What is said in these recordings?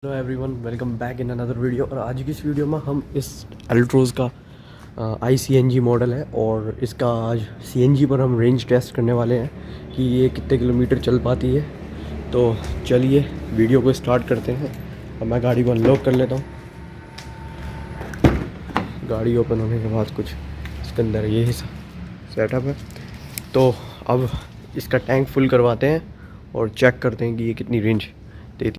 Hello everyone, welcome back in another video. और आज की इस वीडियो में हम इस अल्ट्रोज़ का ICNG मॉडल है और इसका आज CNG पर हम रेंज टेस्ट करने वाले हैं कि ये कितने किलोमीटर चल पाती है। तो चलिए वीडियो को स्टार्ट करते हैं। अब मैं गाड़ी को अनलॉक कर लेता हूँ। गाड़ी ओपन होने के बाद कुछ इसके अंदर ये ही सेटअप है। तो अब इसका टैंक फुल करवाते हैं और चेक करते हैं कि ये कितनी रेंज देती है।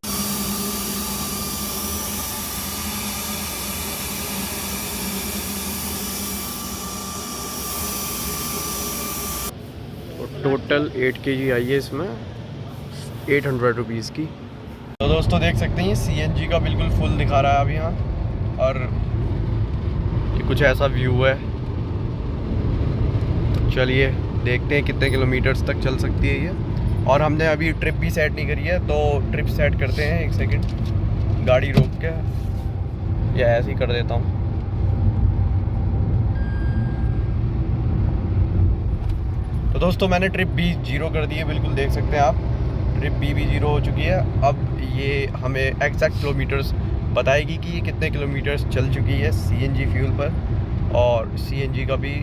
टोटल 8 kg आई है इसमें 800 रुपीज़ की। तो दोस्तों देख सकते हैं CNG का बिल्कुल फुल दिखा रहा है अभी यहाँ। और ये कुछ ऐसा व्यू है। चलिए देखते हैं कितने किलोमीटर्स तक चल सकती है ये। और हमने अभी ट्रिप भी सेट नहीं करी है, तो ट्रिप सेट करते हैं। एक सेकंड गाड़ी रोक के या ऐसे ही कर देता हूँ। तो दोस्तों मैंने ट्रिप भी 0 कर दी है, बिल्कुल देख सकते हैं आप। ट्रिप भी 0 हो चुकी है। अब ये हमें एग्जैक्ट किलोमीटर्स बताएगी कि ये कितने किलोमीटर्स चल चुकी है CNG फ्यूल पर। और CNG का भी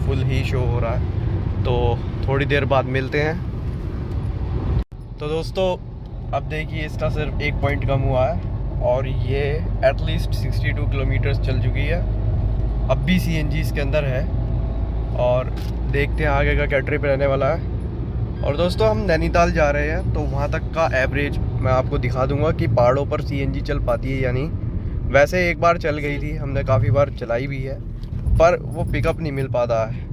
फुल ही शो हो रहा है। तो थोड़ी देर बाद मिलते हैं। तो दोस्तों अब देखिए इसका सिर्फ 1 पॉइंट कम हुआ है और ये एटलीस्ट 62 किलोमीटर्स चल चुकी है। अब भी CNG इसके अंदर है और देखते हैं आगे का क्या ट्रिप रहने वाला है। और दोस्तों हम नैनीताल जा रहे हैं, तो वहाँ तक का एवरेज मैं आपको दिखा दूंगा कि पहाड़ों पर CNG चल पाती है या नहीं। वैसे एक बार चल गई थी, हमने काफ़ी बार चलाई भी है, पर वो पिकअप नहीं मिल पाता है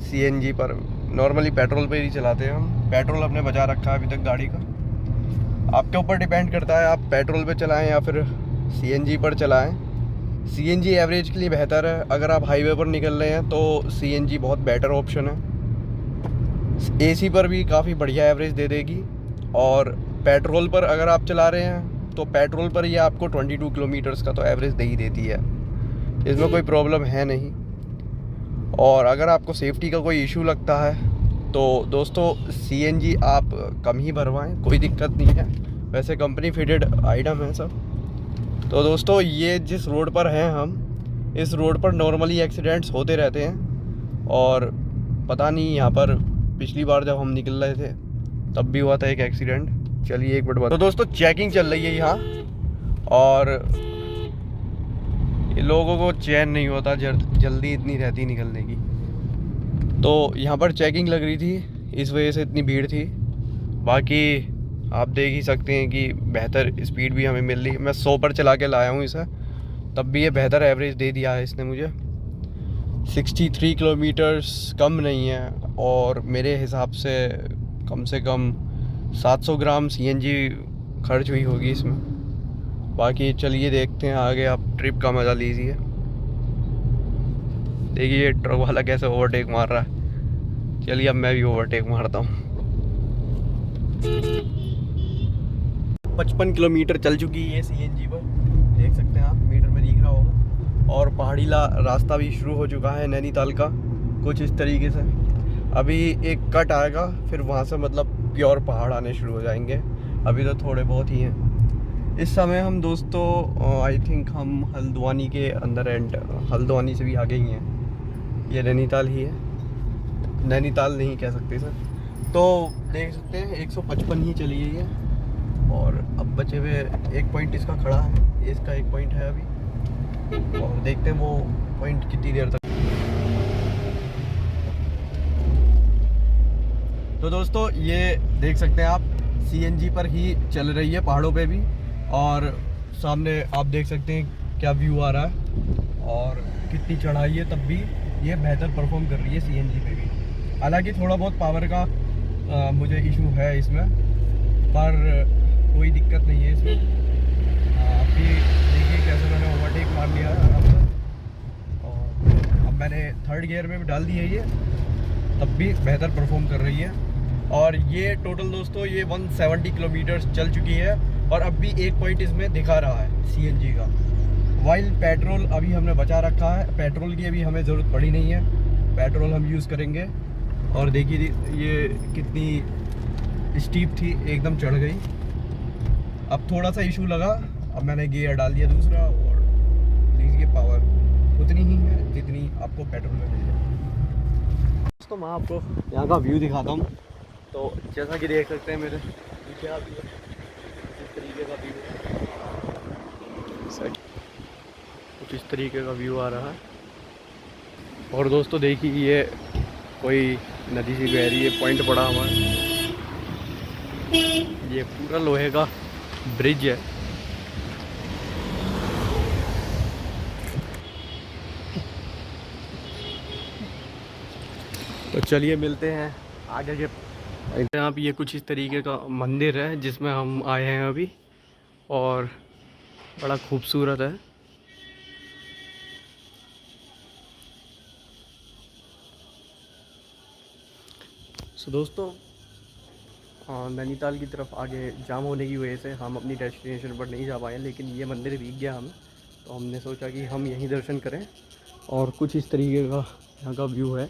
CNG पर। नॉर्मली पेट्रोल पे ही चलाते हैं हम। पेट्रोल हमने बचा रखा है अभी तक गाड़ी का। आपके ऊपर डिपेंड करता है आप पेट्रोल पर चलाएँ या फिर CNG पर चलाएँ। CNG एवरेज के लिए बेहतर है। अगर आप हाईवे पर निकल रहे हैं तो CNG बहुत बेटर ऑप्शन है। AC पर भी काफ़ी बढ़िया एवरेज दे देगी। और पेट्रोल पर अगर आप चला रहे हैं तो पेट्रोल पर ये आपको 22 किलोमीटर्स का तो एवरेज दे ही देती है। इसमें कोई प्रॉब्लम है नहीं। और अगर आपको सेफ्टी का कोई इशू लगता है तो दोस्तों CNG आप कम ही भरवाएं, कोई दिक्कत नहीं है। वैसे कंपनी फिटेड आइटम है सब। तो दोस्तों ये जिस रोड पर हैं हम, इस रोड पर नॉर्मली एक्सीडेंट्स होते रहते हैं। और पता नहीं यहाँ पर पिछली बार जब हम निकल रहे थे तब भी हुआ था एक एक्सीडेंट। चलिए एक मिनट बाद। तो दोस्तों चेकिंग चल रही है यहाँ और ये लोगों को चैन नहीं होता, जल्दी इतनी रहती निकलने की। तो यहाँ पर चेकिंग लग रही थी, इस वजह से इतनी भीड़ थी। बाकी आप देख ही सकते हैं कि बेहतर स्पीड भी हमें मिल रही है। मैं 100 पर चला के लाया हूँ इसे, तब भी ये बेहतर एवरेज दे दिया है इसने मुझे। 63 किलोमीटर्स कम नहीं है और मेरे हिसाब से कम 700 ग्राम CNG खर्च हुई होगी इसमें। बाकी चलिए देखते हैं आगे। आप ट्रिप का मज़ा लीजिए। देखिए ट्रक वाला कैसे ओवरटेक मार रहा है। चलिए अब मैं भी ओवरटेक मारता हूँ। 55 किलोमीटर चल चुकी है CNG पर, देख सकते हैं आप, मीटर में दिख रहा होगा। और पहाड़ी रास्ता भी शुरू हो चुका है नैनीताल का कुछ इस तरीके से। अभी एक कट आएगा, फिर वहाँ से मतलब प्योर पहाड़ आने शुरू हो जाएंगे। अभी तो थोड़े बहुत ही हैं इस समय। हम दोस्तों आई थिंक हम हल्द्वानी के अंदर हल्द्वानी से भी आगे ही हैं। ये नैनीताल ही है, नैनीताल नहीं कह सकते सर। तो देख सकते हैं 155 ही चली है ये। और अब बचे हुए 1 पॉइंट इसका खड़ा है, इसका 1 पॉइंट है अभी। और देखते हैं वो पॉइंट कितनी देर तक। तो दोस्तों ये देख सकते हैं आप CNG पर ही चल रही है पहाड़ों पे भी। और सामने आप देख सकते हैं क्या व्यू आ रहा है और कितनी चढ़ाई है, तब भी ये बेहतर परफॉर्म कर रही है CNG पे भी। हालांकि थोड़ा बहुत पावर का मुझे इशू है इसमें, पर कोई दिक्कत नहीं है इसमें। अभी देखिए कैसे मैंने ओवरटेक मार लिया आराम से। और अब मैंने 3rd गियर में भी डाल दी है ये, तब भी बेहतर परफॉर्म कर रही है। और ये टोटल दोस्तों ये 170 किलोमीटर्स चल चुकी है और अब भी 1 पॉइंट इसमें दिखा रहा है CNG का। वाइल पेट्रोल अभी हमने बचा रखा है, पेट्रोल की अभी हमें ज़रूरत पड़ी नहीं है, पेट्रोल हम यूज़ करेंगे। और देखिए ये कितनी स्टीप थी, एकदम चढ़ गई। अब थोड़ा सा इशू लगा, अब मैंने गियर डाल दिया दूसरा और लीजिए पावर उतनी ही है जितनी आपको पेट्रोल में मिल जाए। दोस्तों मैं आपको यहाँ का व्यू दिखाता हूँ। तो जैसा कि देख सकते हैं मेरे पीछे आप इस तरीके का व्यू है, कुछ इस तरीके का व्यू आ रहा है। और दोस्तों देखिए ये कोई नदी सी बह रही है, पॉइंट पड़ा हुआ है, ये पूरा लोहे का ब्रिज है। तो चलिए मिलते हैं आगे के। यहाँ पे ये कुछ इस तरीके का मंदिर है जिसमें हम आए हैं अभी, और बड़ा खूबसूरत है। सो दोस्तों नैनीताल की तरफ आगे जाम होने की वजह से हम अपनी डेस्टिनेशन पर नहीं जा पाए, लेकिन ये मंदिर दिख गया हमें, तो हमने सोचा कि हम यहीं दर्शन करें। और कुछ इस तरीके का यहाँ का व्यू है,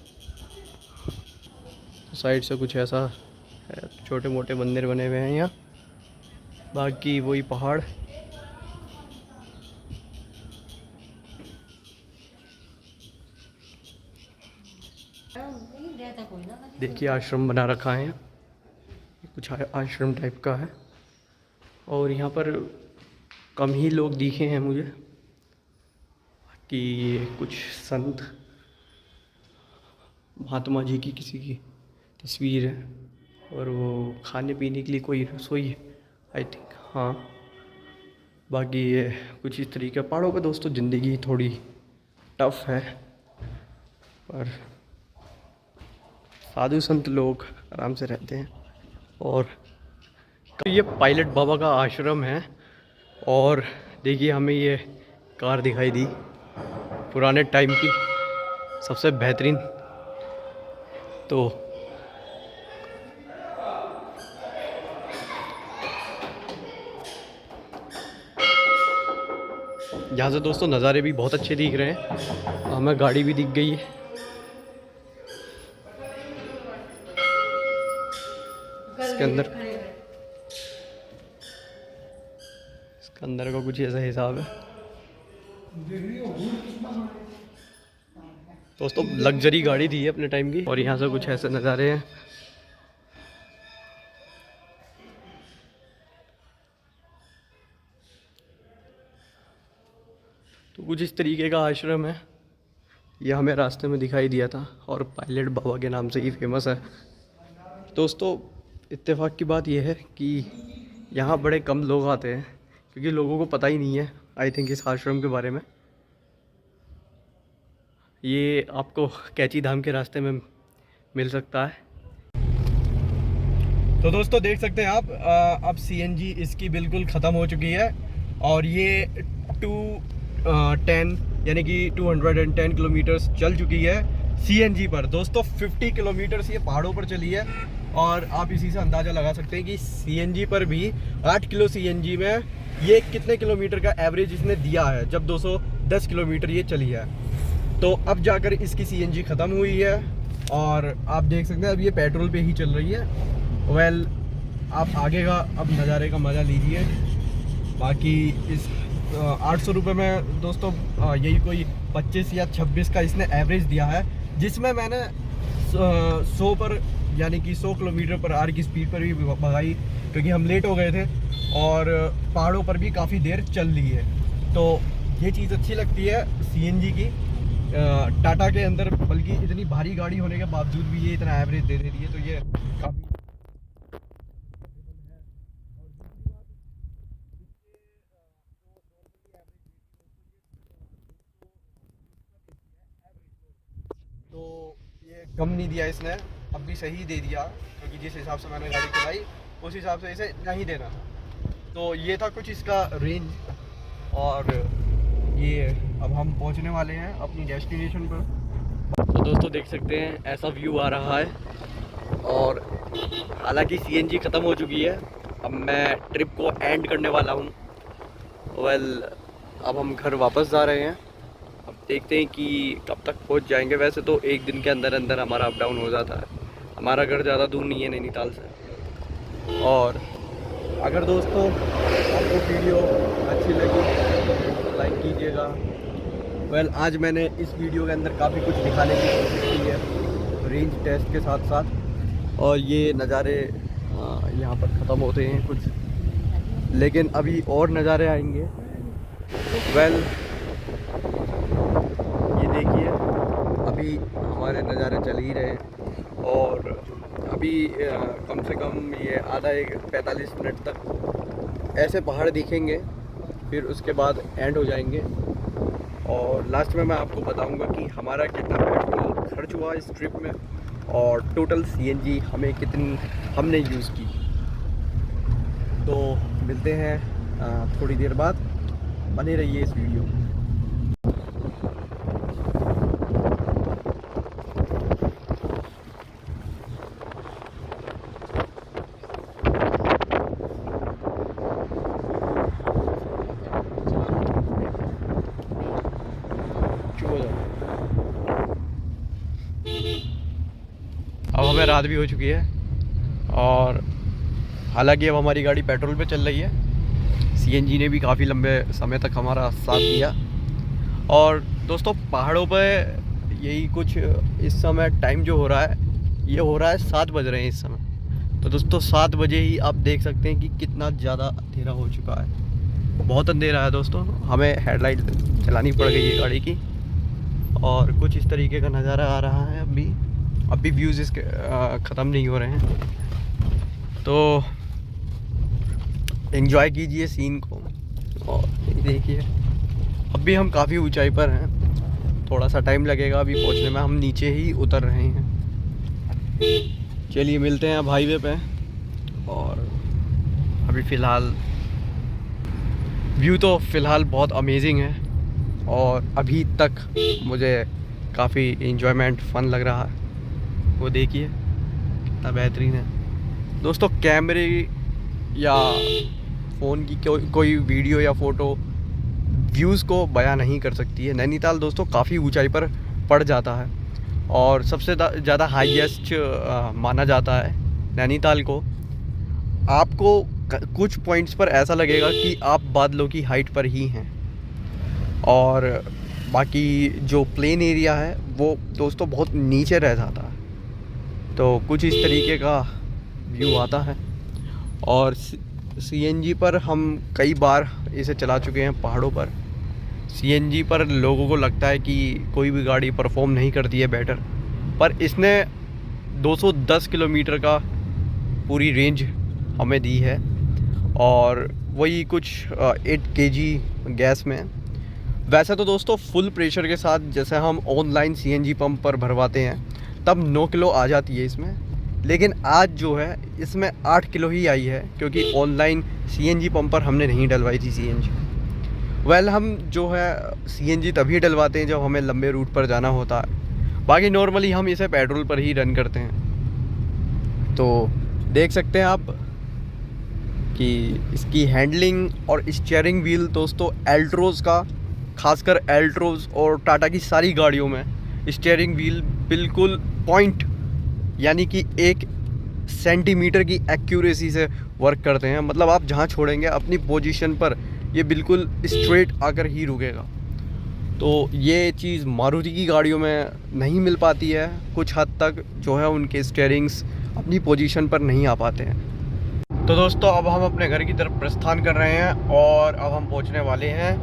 साइड से कुछ ऐसा है, छोटे मोटे मंदिर बने हुए हैं यहाँ, बाकी वही पहाड़। देखिए आश्रम बना रखा है, कुछ आश्रम टाइप का है। और यहाँ पर कम ही लोग दिखे हैं मुझे कि कुछ संत महात्मा जी की किसी की तस्वीर है, और वो खाने पीने के लिए कोई रसोई है आई थिंक, हाँ। बाकी ये कुछ इस तरीके पहाड़ों पे दोस्तों ज़िंदगी थोड़ी टफ है, पर साधु संत लोग आराम से रहते हैं। और तो ये पायलट बाबा का आश्रम है, और देखिए हमें ये कार दिखाई दी, पुराने टाइम की सबसे बेहतरीन। तो यहाँ से दोस्तों नज़ारे भी बहुत अच्छे दिख रहे हैं, हमें गाड़ी भी दिख गई है। इसके अंदर का कुछ ऐसा हिसाब है दोस्तों, लग्जरी गाड़ी दी है अपने टाइम की। और यहाँ से कुछ ऐसे नज़ारे हैं। तो कुछ इस तरीके का आश्रम है, यह हमें रास्ते में दिखाई दिया था, और पायलट बाबा के नाम से ही फेमस है। दोस्तों इत्तेफाक की बात यह है कि यहाँ बड़े कम लोग आते हैं, क्योंकि लोगों को पता ही नहीं है आई थिंक इस आश्रम के बारे में। ये आपको कैची धाम के रास्ते में मिल सकता है। तो दोस्तों देख सकते हैं आप, अब सीएनजी इसकी बिल्कुल ख़त्म हो चुकी है, और ये 210 यानी कि 210 किलोमीटर्स चल चुकी है सीएनजी पर। दोस्तों 50 किलोमीटर्स ये पहाड़ों पर चली है, और आप इसी से अंदाज़ा लगा सकते हैं कि सीएनजी पर भी 8 किलो सीएनजी में ये कितने किलोमीटर का एवरेज इसने दिया है, जब 210 किलोमीटर ये चली है। तो अब जाकर इसकी सीएनजी ख़त्म हुई है, और आप देख सकते हैं अब ये पेट्रोल पे ही चल रही है। वेल आप आगे का अब नज़ारे का मज़ा लीजिए। बाकी इस 800 रुपये में दोस्तों यही कोई 25 या 26 का इसने एवरेज दिया है, जिसमें मैंने 100 पर यानी कि 100 किलोमीटर पर आवर की स्पीड पर भी भगाई, क्योंकि हम लेट हो गए थे, और पहाड़ों पर भी काफ़ी देर चल ली है। तो ये चीज़ अच्छी लगती है सीएनजी की टाटा के अंदर, बल्कि इतनी भारी गाड़ी होने के बावजूद भी ये इतना एवरेज दे रही है, तो ये काफ़ी। तो ये कम नहीं दिया इसने, अब भी सही दे दिया, क्योंकि जिस हिसाब से मैंने गाड़ी चलाई उस हिसाब से इसे नहीं देना था। तो ये था कुछ इसका रेंज, और ये अब हम पहुंचने वाले हैं अपनी डेस्टिनेशन पर। तो दोस्तों देख सकते हैं ऐसा व्यू आ रहा है, और हालांकि सीएनजी ख़त्म हो चुकी है, अब मैं ट्रिप को एंड करने वाला हूं। वेल अब हम घर वापस जा रहे हैं, अब देखते हैं कि कब तक पहुंच जाएंगे। वैसे तो एक दिन के अंदर अंदर हमारा अप डाउन हो जाता है, हमारा घर ज़्यादा दूर नहीं है नैनीताल से। और अगर दोस्तों आपको वीडियो अच्छी लगी तो लाइक कीजिएगा। आज मैंने इस वीडियो के अंदर काफ़ी कुछ दिखाने की कोशिश की है रेंज टेस्ट के साथ साथ, और ये नज़ारे यहाँ पर ख़त्म होते हैं कुछ, लेकिन अभी और नज़ारे आएंगे। ये देखिए अभी हमारे नज़ारे चल ही रहे हैं, और अभी कम से कम ये आधा 45 मिनट तक ऐसे पहाड़ दिखेंगे, फिर उसके बाद एंड हो जाएंगे। और लास्ट में मैं आपको बताऊंगा कि हमारा कितना पेट्रोल खर्च हुआ इस ट्रिप में, और टोटल सीएनजी हमें कितनी हमने यूज़ की। तो मिलते हैं थोड़ी देर बाद, बने रहिए इस वीडियो में। अब हमें रात भी हो चुकी है, और हालांकि अब हमारी गाड़ी पेट्रोल पे चल रही है। सीएनजी ने भी काफ़ी लंबे समय तक हमारा साथ दिया। और दोस्तों पहाड़ों पे यही कुछ इस समय टाइम जो हो रहा है, ये हो रहा है 7 बज रहे हैं इस समय। तो दोस्तों 7 बजे ही आप देख सकते हैं कि कितना ज़्यादा अंधेरा हो चुका है। बहुत अंधेरा है दोस्तों, हमें हेडलाइट चलानी पड़ गई है गाड़ी की, और कुछ इस तरीके का नज़ारा आ रहा है। अभी व्यूज़ इसके ख़त्म नहीं हो रहे हैं, तो एंजॉय कीजिए सीन को। और देखिए अभी हम काफ़ी ऊंचाई पर हैं, थोड़ा सा टाइम लगेगा अभी पहुंचने में, हम नीचे ही उतर रहे हैं। चलिए मिलते हैं अब हाईवे पे। और अभी फ़िलहाल व्यू तो फ़िलहाल बहुत अमेजिंग है, और अभी तक मुझे काफ़ी एंजॉयमेंट फन लग रहा है। वो देखिए कितना बेहतरीन है दोस्तों। कैमरे या फ़ोन की कोई वीडियो या फ़ोटो व्यूज़ को बयां नहीं कर सकती है। नैनीताल दोस्तों काफ़ी ऊंचाई पर पड़ जाता है, और सबसे ज़्यादा हाईएस्ट माना जाता है नैनीताल को। आपको कुछ पॉइंट्स पर ऐसा लगेगा कि आप बादलों की हाइट पर ही हैं, और बाकी जो प्लेन एरिया है वो दोस्तों बहुत नीचे रह जाता है। तो कुछ इस तरीके का व्यू आता है। और सीएनजी पर हम कई बार इसे चला चुके हैं पहाड़ों पर। सीएनजी पर लोगों को लगता है कि कोई भी गाड़ी परफॉर्म नहीं करती है बेटर, पर इसने 210 किलोमीटर का पूरी रेंज हमें दी है, और वही कुछ 8 kg गैस में। वैसे तो दोस्तों फुल प्रेशर के साथ जैसे हम ऑनलाइन सीएनजी पंप पर भरवाते हैं तब 9 किलो आ जाती है इसमें, लेकिन आज जो है इसमें 8 किलो ही आई है, क्योंकि ऑनलाइन सीएनजी पंप पर हमने नहीं डलवाई थी सीएनजी। हम जो है सीएनजी तभी डलवाते हैं जब हमें लंबे रूट पर जाना होता है, बाकी नॉर्मली हम इसे पेट्रोल पर ही रन करते हैं। तो देख सकते हैं आप कि इसकी हैंडलिंग और स्टीयरिंग व्हील दोस्तों एल्ट्रोज़ का, खासकर एल्ट्रोज़ और टाटा की सारी गाड़ियों में स्टीयरिंग व्हील बिल्कुल पॉइंट यानी कि 1 सेंटीमीटर की एक्यूरेसी से वर्क करते हैं। मतलब आप जहां छोड़ेंगे अपनी पोजीशन पर ये बिल्कुल स्ट्रेट आकर ही रुकेगा। तो ये चीज़ मारुति की गाड़ियों में नहीं मिल पाती है, कुछ हद तक जो है उनके स्टीयरिंग्स अपनी पोजीशन पर नहीं आ पाते हैं। तो दोस्तों अब हम अपने घर की तरफ प्रस्थान कर रहे हैं, और अब हम पहुंचने वाले हैं।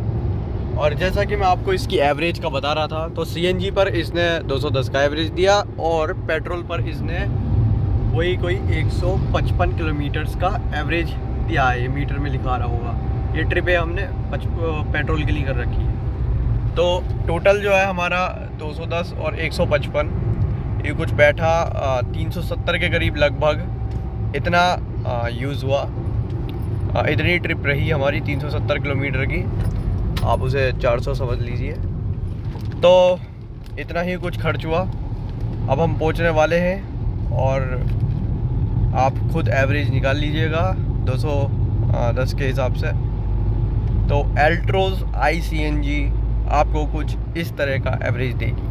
और जैसा कि मैं आपको इसकी एवरेज का बता रहा था, तो सीएनजी पर इसने 210 का एवरेज दिया, और पेट्रोल पर इसने वही कोई 155 किलोमीटर्स का एवरेज दिया है। ये मीटर में लिखा रहा होगा। ये ट्रिप है हमने पेट्रोल के लिए कर रखी है। तो टोटल जो है हमारा 210 और 155, ये कुछ बैठा 370 के करीब लगभग इतना यूज़ हुआ। इतनी ट्रिप रही हमारी 370 किलोमीटर की, आप उसे 400 समझ लीजिए। तो इतना ही कुछ खर्च हुआ। अब हम पहुंचने वाले हैं, और आप खुद एवरेज निकाल लीजिएगा 210 के हिसाब से। तो एल्ट्रोज़ ICNG आपको कुछ इस तरह का एवरेज देगी।